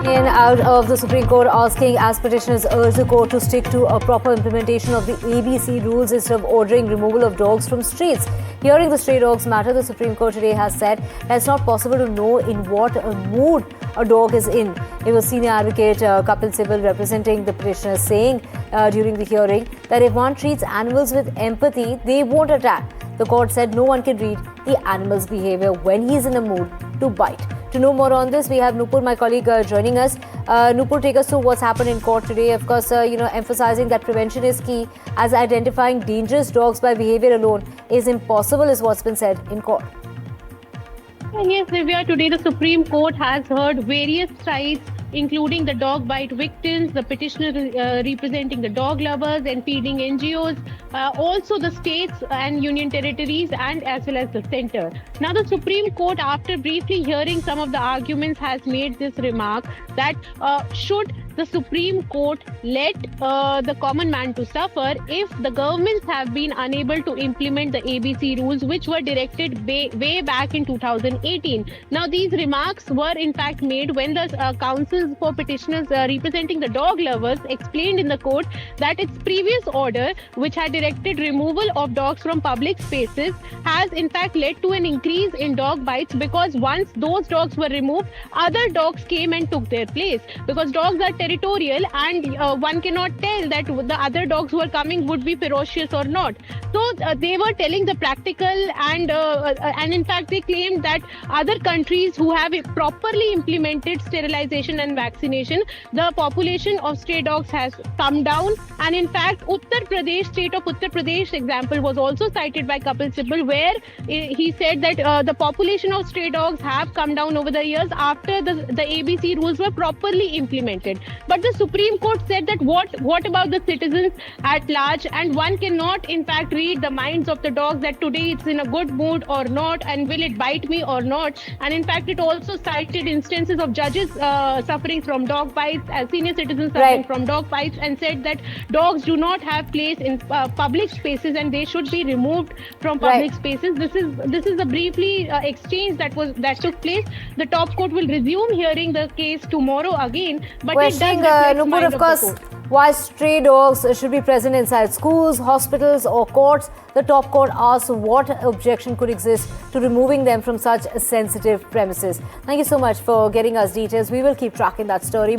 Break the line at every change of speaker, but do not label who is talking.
In out of the Supreme Court asking as petitioners urge the court to stick to a proper implementation of the ABC rules instead of ordering removal of dogs from streets. Hearing the stray dogs matter, the Supreme Court today has said that it's not possible to know in what mood a dog is in. It was senior advocate Kapil Sibal representing the petitioners saying during the hearing that if one treats animals with empathy, they won't attack. The court said no one can read the animal's behavior when he's in a mood to bite. To know more on this, we have Nupur, my colleague, joining us. Nupur, take us through what's happened in court today. Of course, emphasizing that prevention is key, as identifying dangerous dogs by behavior alone is impossible, is what's been said in court.
Yes, Divya, today the Supreme Court has heard various sides, including the dog bite victims, the petitioner representing the dog lovers and feeding NGOs, also the states and union territories, and as well as the centre. Now, the Supreme Court, after briefly hearing some of the arguments, has made this remark that should the Supreme Court let the common man to suffer if the governments have been unable to implement the ABC rules, which were directed way back in 2018. Now, these remarks were in fact made when the counsel for petitioners representing the dog lovers explained in the court that its previous order, which had directed removal of dogs from public spaces, has in fact led to an increase in dog bites, because once those dogs were removed, other dogs came and took their place, because dogs are territorial and one cannot tell that the other dogs who are coming would be ferocious or not. So they were telling the practical and in fact they claimed that other countries who have properly implemented sterilization and vaccination, the population of stray dogs has come down. And in fact, state of Uttar Pradesh example was also cited by Kapil Sibal, where he said that the population of stray dogs have come down over the years after the ABC rules were properly implemented. But the Supreme Court said that what about the citizens at large, and one cannot in fact read the minds of the dog that today it's in a good mood or not, and will it bite me or not. And in fact, it also cited instances of judges suffering from dog bites, as senior citizens suffering from dog bites, and said that dogs do not have place in public spaces and they should be removed from public spaces. This is a briefly exchange that took place. The top court will resume hearing the case tomorrow again, but
questioning, Nupur, of course, why stray dogs should be present inside schools, hospitals or courts. The top court asks what objection could exist to removing them from such sensitive premises. Thank you so much for getting us details. We will keep tracking that story.